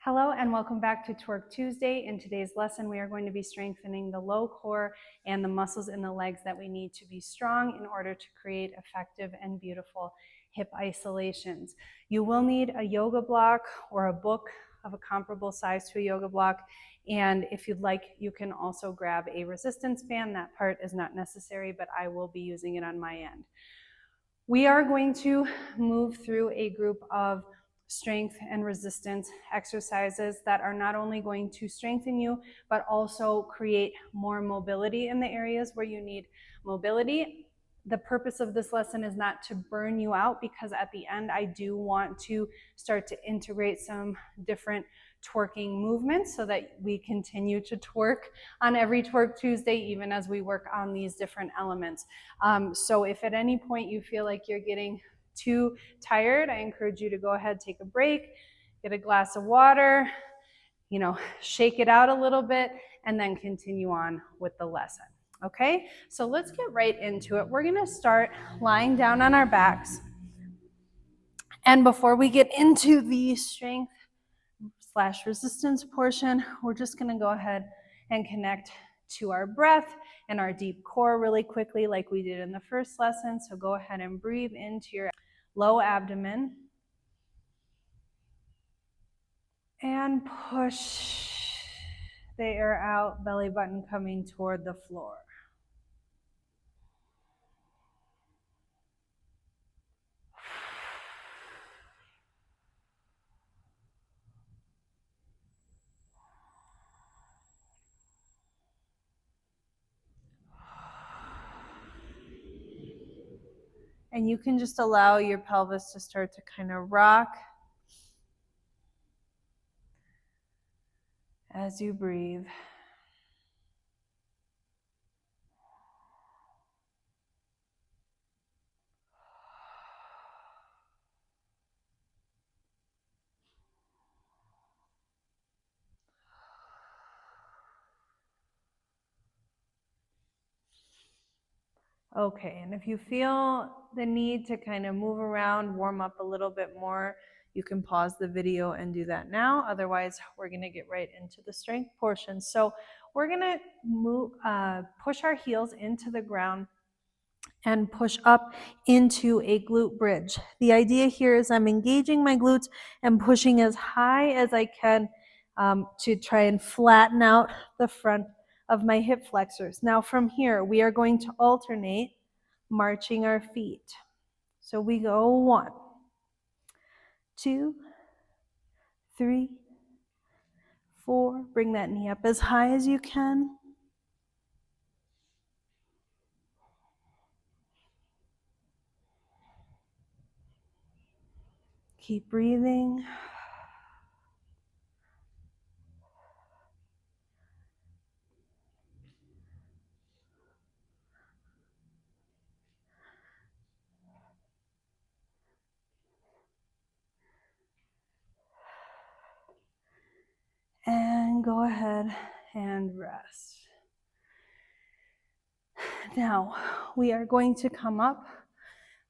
Hello and welcome back to Twerk Tuesday. In today's lesson, we are going to be strengthening the low core and the muscles in the legs that we need to be strong in order to create effective and beautiful hip isolations. You will need a yoga block or a book of a comparable size to a yoga block. And if you'd like, you can also grab a resistance band. That part is not necessary, but I will be using it on my end. We are going to move through a group of strength and resistance exercises that are not only going to strengthen you, but also create more mobility in the areas where you need mobility. The purpose of this lesson is not to burn you out, because at the end I do want to start to integrate some different twerking movements so that we continue to twerk on every Twerk Tuesday, even as we work on these different elements. So if at any point you feel like you're getting too tired, I encourage you to go ahead, take a break, get a glass of water, shake it out a little bit, and then continue on with the lesson. Okay, so let's get right into it. We're gonna start lying down on our backs. And before we get into the strength / resistance portion, we're just gonna go ahead and connect to our breath and our deep core really quickly, like we did in the first lesson. So go ahead and breathe into your low abdomen and push the air out, belly button coming toward the floor. And you can just allow your pelvis to start to kind of rock as you breathe. Okay, and if you feel the need to kind of move around, warm up a little bit more, you can pause the video and do that now. Otherwise, we're gonna get right into the strength portion. So we're gonna push our heels into the ground and push up into a glute bridge. The idea here is I'm engaging my glutes and pushing as high as I can to try and flatten out the front of my hip flexors. Now from here, we are going to alternate marching our feet. So we go 1, 2, 3, 4. Bring that knee up as high as you can. Keep breathing. And go ahead and rest. Now, we are going to come up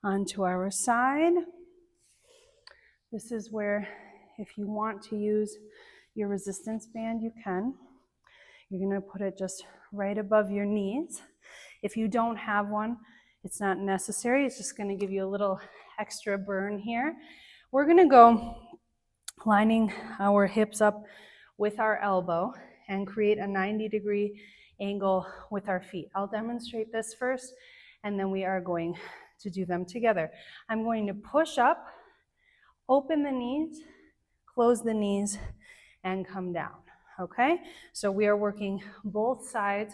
onto our side. This is where, if you want to use your resistance band, you can. You're gonna put it just right above your knees. If you don't have one, it's not necessary. It's just gonna give you a little extra burn here. We're gonna go lining our hips up with our elbow and create a 90-degree angle with our feet. I'll demonstrate this first, and then we are going to do them together. I'm going to push up, open the knees, close the knees, and come down, okay? So we are working both sides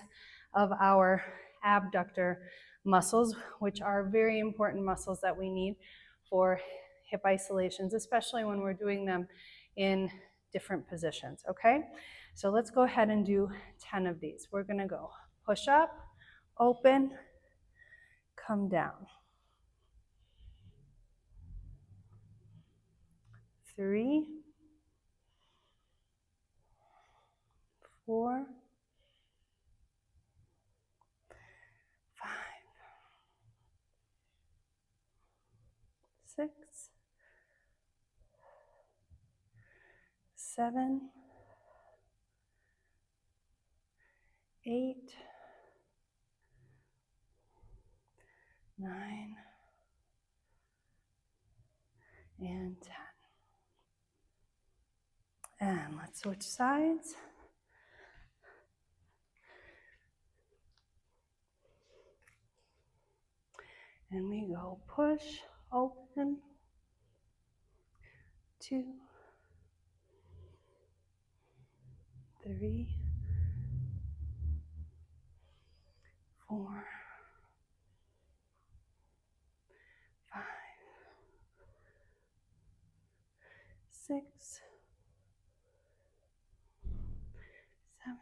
of our abductor muscles, which are very important muscles that we need for hip isolations, especially when we're doing them in different positions, okay? So let's go ahead and do 10 of these. We're gonna go push up, open, come down. 3, 4, 5, 6, 7, 8, 9, and 10. And let's switch sides. And we go push, open, 2, 3, 4, 5, 6, 7,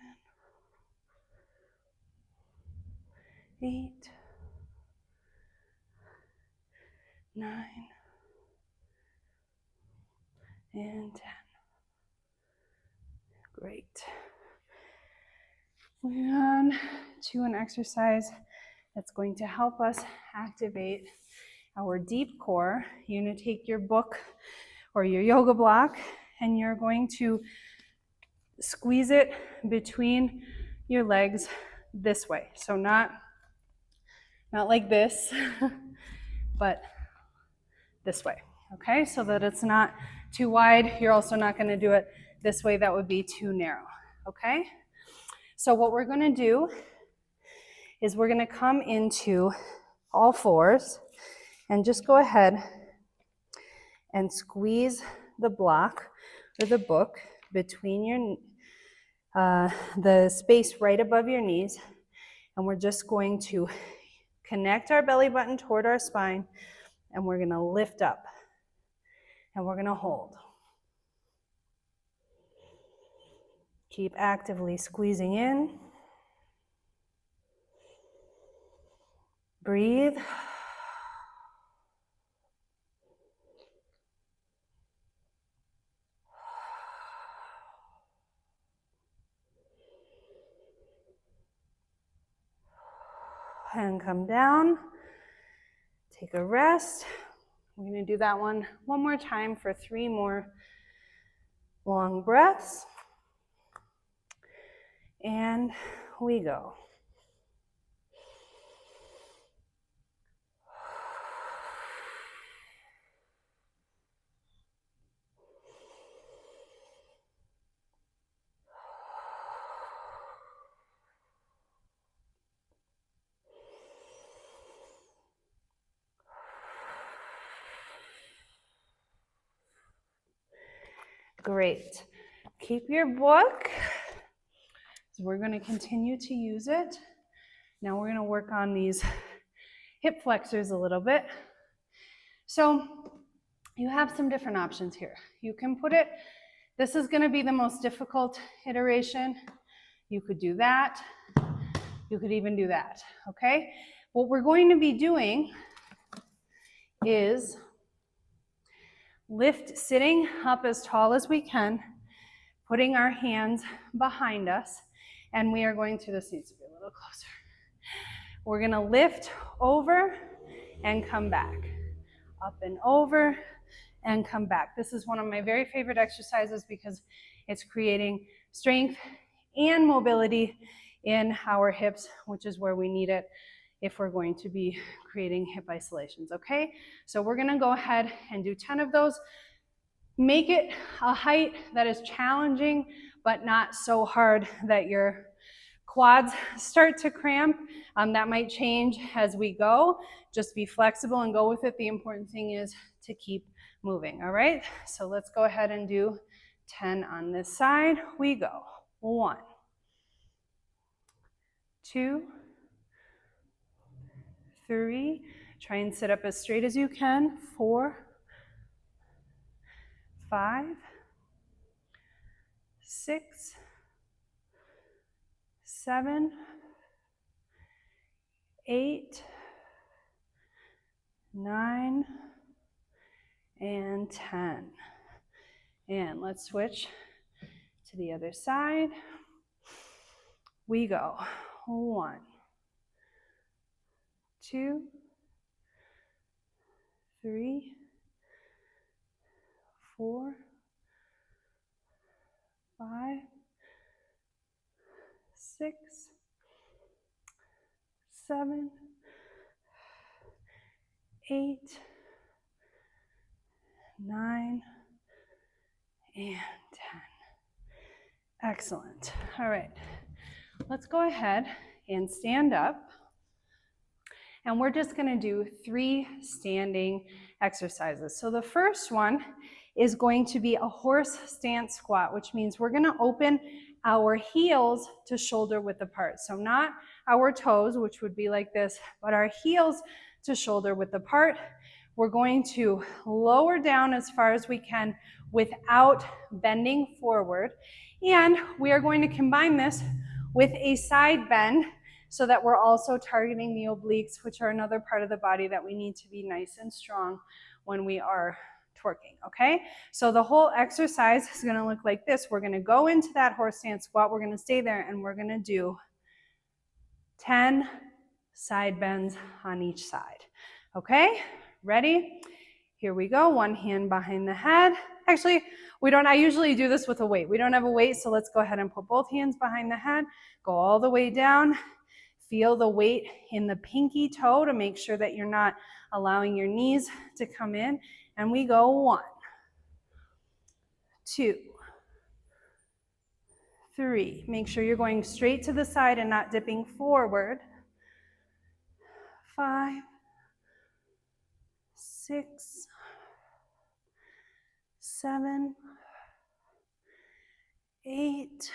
8, 9, and 10. Great. Moving on to an exercise that's going to help us activate our deep core. You're going to take your book or your yoga block and you're going to squeeze it between your legs this way. So not like this, but this way, okay? So that it's not too wide. You're also not going to do it this way. That would be too narrow, okay? So what we're going to do is we're going to come into all fours and just go ahead and squeeze the block or the book between your the space right above your knees, and we're just going to connect our belly button toward our spine, and we're going to lift up and we're going to hold. Keep actively squeezing in. Breathe. And come down. Take a rest. We're going to do that one more time for 3 more long breaths. And we go. Great. Keep your book. So we're going to continue to use it. Now we're going to work on these hip flexors a little bit. So you have some different options here. You can put it, this is going to be the most difficult iteration. You could do that. You could even do that, okay? What we're going to be doing is sitting up as tall as we can, putting our hands behind us, and we are going to, this needs to be a little closer. We're gonna lift over and come back, up and over and come back. This is one of my very favorite exercises because it's creating strength and mobility in our hips, which is where we need it if we're going to be creating hip isolations, okay? So we're gonna go ahead and do 10 of those. Make it a height that is challenging, but not so hard that your quads start to cramp. That might change as we go. Just be flexible and go with it. The important thing is to keep moving, all right? So let's go ahead and do 10 on this side. We go. 1, 2, 3. Try and sit up as straight as you can. 4, 5, 6, 7, 8, 9, and 10. And let's switch to the other side. We go. 1, 2, 3, 4, 5, 6, 7, 8, 9, and 10. Excellent. All right, let's go ahead and stand up. And we're just gonna do 3 standing exercises. So the first one is going to be a horse stance squat, which means we're gonna open our heels to shoulder width apart. So not our toes, which would be like this, but our heels to shoulder width apart. We're going to lower down as far as we can without bending forward. And we are going to combine this with a side bend so that we're also targeting the obliques, which are another part of the body that we need to be nice and strong when we are twerking, okay? So the whole exercise is gonna look like this. We're gonna go into that horse stance squat, we're gonna stay there, and we're gonna do 10 side bends on each side, okay? Ready? Here we go, one hand behind the head. Actually, I usually do this with a weight. We don't have a weight, so let's go ahead and put both hands behind the head, go all the way down. Feel the weight in the pinky toe to make sure that you're not allowing your knees to come in. And we go 1, 2, 3. Make sure you're going straight to the side and not dipping forward. 5, 6, 7, 8,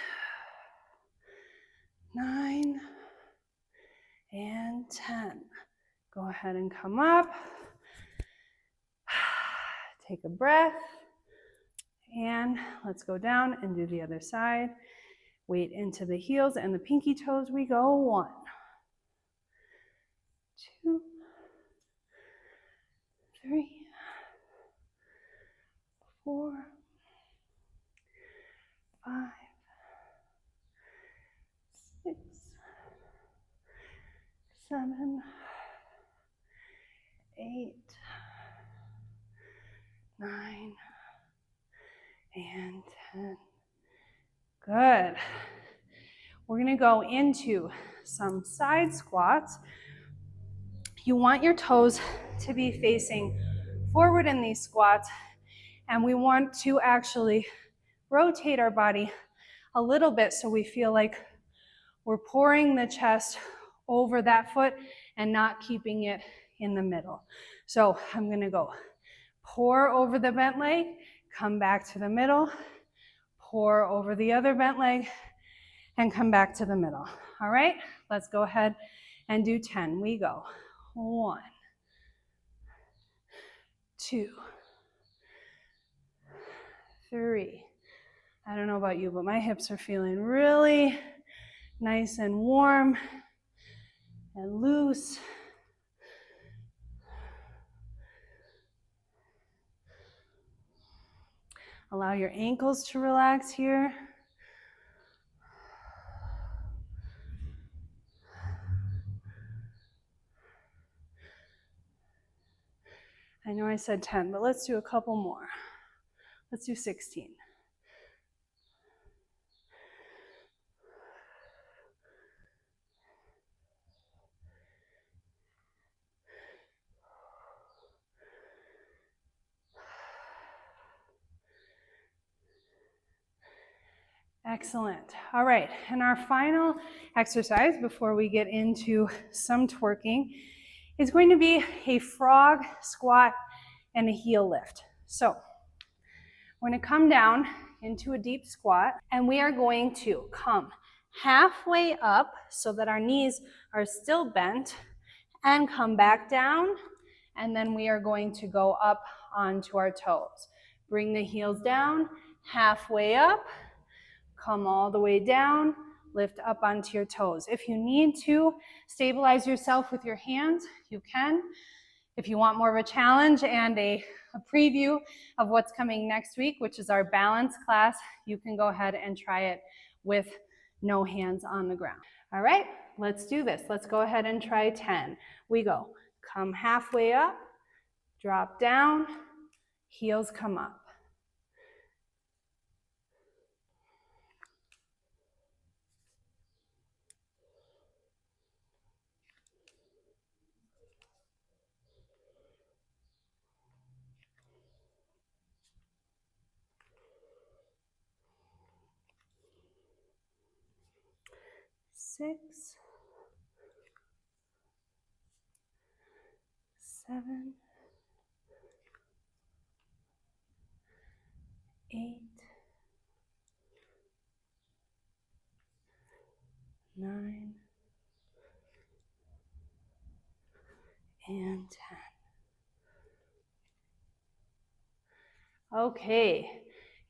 9, and 10. Go ahead and come up. Take a breath. And let's go down and do the other side. Weight into the heels and the pinky toes. We go 1, 2, 3, 4, 5, 6, 7, 8, 9, and 10. Good. We're gonna go into some side squats. You want your toes to be facing forward in these squats, and we want to actually rotate our body a little bit so we feel like we're pouring the chest over that foot and not keeping it in the middle. So I'm gonna go pour over the bent leg, come back to the middle, pour over the other bent leg, and come back to the middle. All right, let's go ahead and do 10. We go 1, 2, 3. I don't know about you, but my hips are feeling really nice and warm and loose. Allow your ankles to relax here. I know I said 10, but let's do a couple more. Let's do 16. Excellent. All right, and our final exercise before we get into some twerking is going to be a frog squat and a heel lift. So we're going to come down into a deep squat, and we are going to come halfway up so that our knees are still bent, and come back down, and then we are going to go up onto our toes. Bring the heels down, halfway up, come all the way down, lift up onto your toes. If you need to stabilize yourself with your hands, you can. If you want more of a challenge and a preview of what's coming next week, which is our balance class, you can go ahead and try it with no hands on the ground. All right, let's do this. Let's go ahead and try 10. We go, come halfway up, drop down, heels come up. 6, 7, 8, 9, and 10. Okay,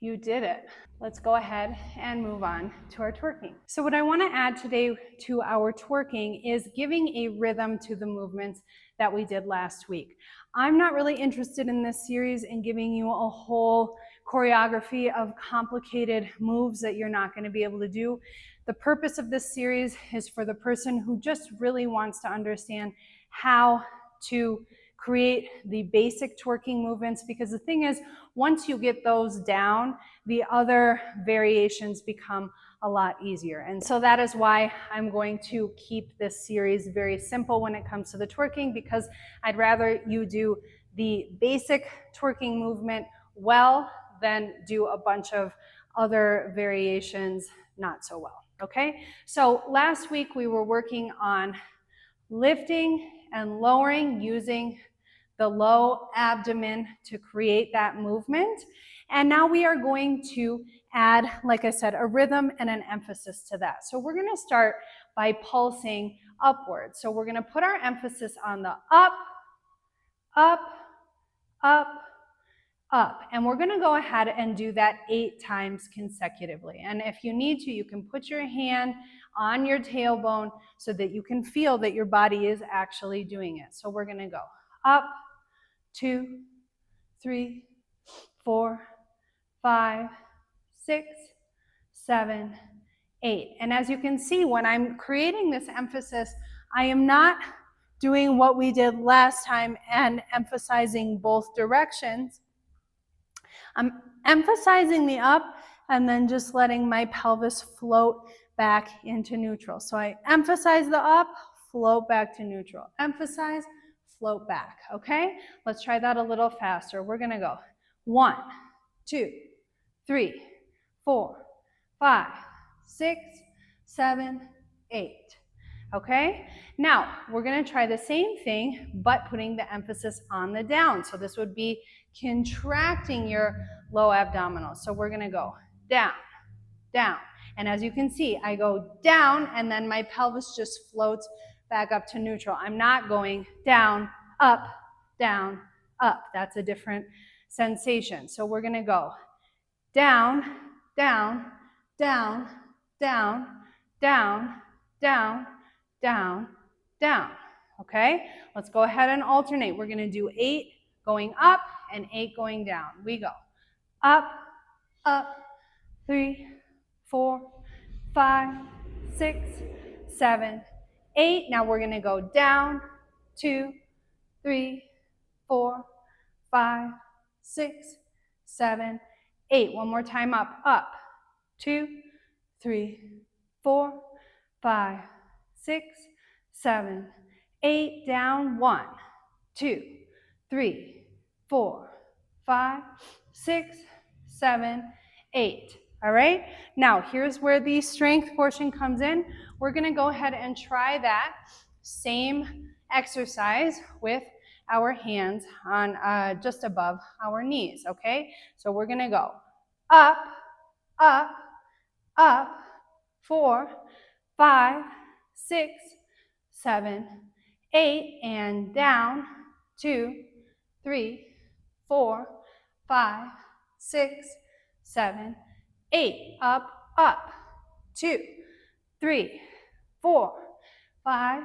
you did it. Let's go ahead and move on to our twerking. So what I want to add today to our twerking is giving a rhythm to the movements that we did last week. I'm not really interested in this series in giving you a whole choreography of complicated moves that you're not going to be able to do. The purpose of this series is for the person who just really wants to understand how to create the basic twerking movements, because the thing is, once you get those down, the other variations become a lot easier. And so that is why I'm going to keep this series very simple when it comes to the twerking, because I'd rather you do the basic twerking movement well than do a bunch of other variations not so well, okay? So last week we were working on lifting and lowering using the low abdomen to create that movement. And now we are going to add, like I said, a rhythm and an emphasis to that. So we're gonna start by pulsing upwards. So we're gonna put our emphasis on the up, up, up, up. And we're gonna go ahead and do that 8 times consecutively. And if you need to, you can put your hand on your tailbone so that you can feel that your body is actually doing it. So we're gonna go up, 2, 3, 4, 5, 6, 7, 8. And as you can see, when I'm creating this emphasis, I am not doing what we did last time and emphasizing both directions. I'm emphasizing the up and then just letting my pelvis float back into neutral. So I emphasize the up, float back to neutral. Emphasize, float back, okay? Let's try that a little faster. We're gonna go 1, 2, 3, 4, 5, 6, 7, 8. Okay? Now, we're gonna try the same thing, but putting the emphasis on the down. So this would be contracting your low abdominals. So we're gonna go down, down. And as you can see, I go down and then my pelvis just floats back up to neutral. I'm not going down, up, down, up. That's a different sensation. So we're gonna go down, down, down, down, down, down, down, down. Okay? Let's go ahead and alternate. We're gonna do 8 going up and 8 going down. We go up, up, 3, 4, 5, 6, 7, 8. Now we're gonna go down, 2, 3, 4, 5, 6, 7, 8. One more time up, 2, 3, 4, 5, 6, 7, 8. Down, 1, 2, 3, 4, 5, 6, 7, 8. All right, now here's where the strength portion comes in. We're gonna go ahead and try that same exercise with our hands on just above our knees, okay? So we're gonna go up, up, up, 4, 5, 6, 7, 8, and down, 2, 3, 4, 5, 6, 7, 8, up, up, 2, 3, 4, 5,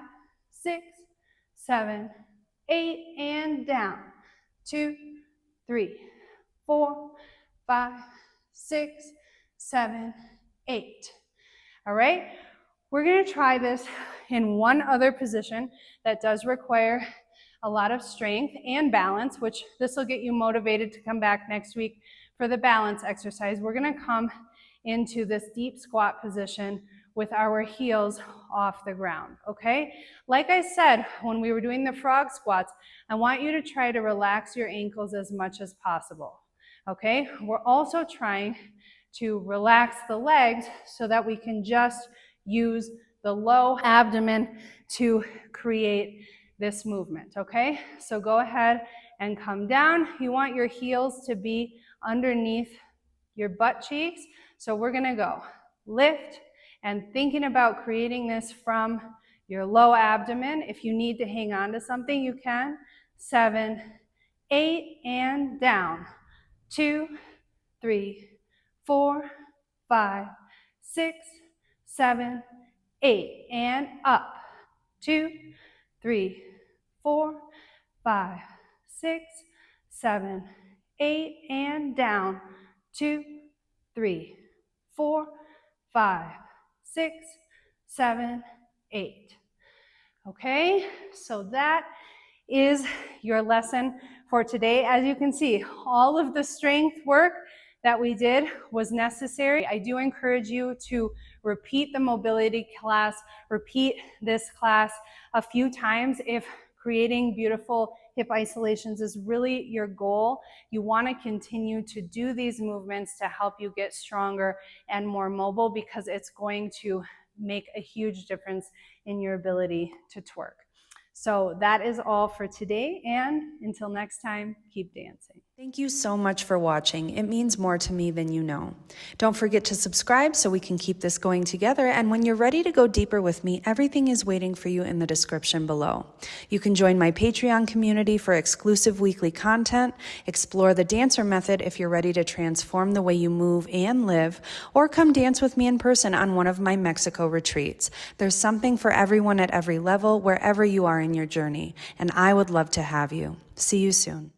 6, 7, 8, and down, 2, 3, 4, 5, 6, 7, 8. All right, we're gonna try this in one other position that does require a lot of strength and balance, which this will get you motivated to come back next week for the balance exercise. We're gonna come into this deep squat position with our heels off the ground, okay? Like I said, when we were doing the frog squats, I want you to try to relax your ankles as much as possible, okay? We're also trying to relax the legs so that we can just use the low abdomen to create this movement, okay? So go ahead and come down. You want your heels to be underneath your butt cheeks. So we're gonna go lift and thinking about creating this from your low abdomen. If you need to hang on to something, you can. 7, 8, and down. 2, 3, 4, 5, 6, 7, 8, and up. 2, 3, 4, 5, 6, 7, 8, and down. 2, 3, 4, 5, 6, 7, 8. Okay, so that is your lesson for today. As you can see, all of the strength work that we did was necessary. I do encourage you to repeat the mobility class, repeat this class a few times if creating beautiful hip isolations is really your goal. You want to continue to do these movements to help you get stronger and more mobile, because it's going to make a huge difference in your ability to twerk. So that is all for today, and until next time, keep dancing. Thank you so much for watching. It means more to me than you know. Don't forget to subscribe so we can keep this going together, and when you're ready to go deeper with me, everything is waiting for you in the description below. You can join my Patreon community for exclusive weekly content, explore the dancer method if you're ready to transform the way you move and live, or come dance with me in person on one of my Mexico retreats. There's something for everyone at every level, wherever you are in your journey, and I would love to have you. See you soon.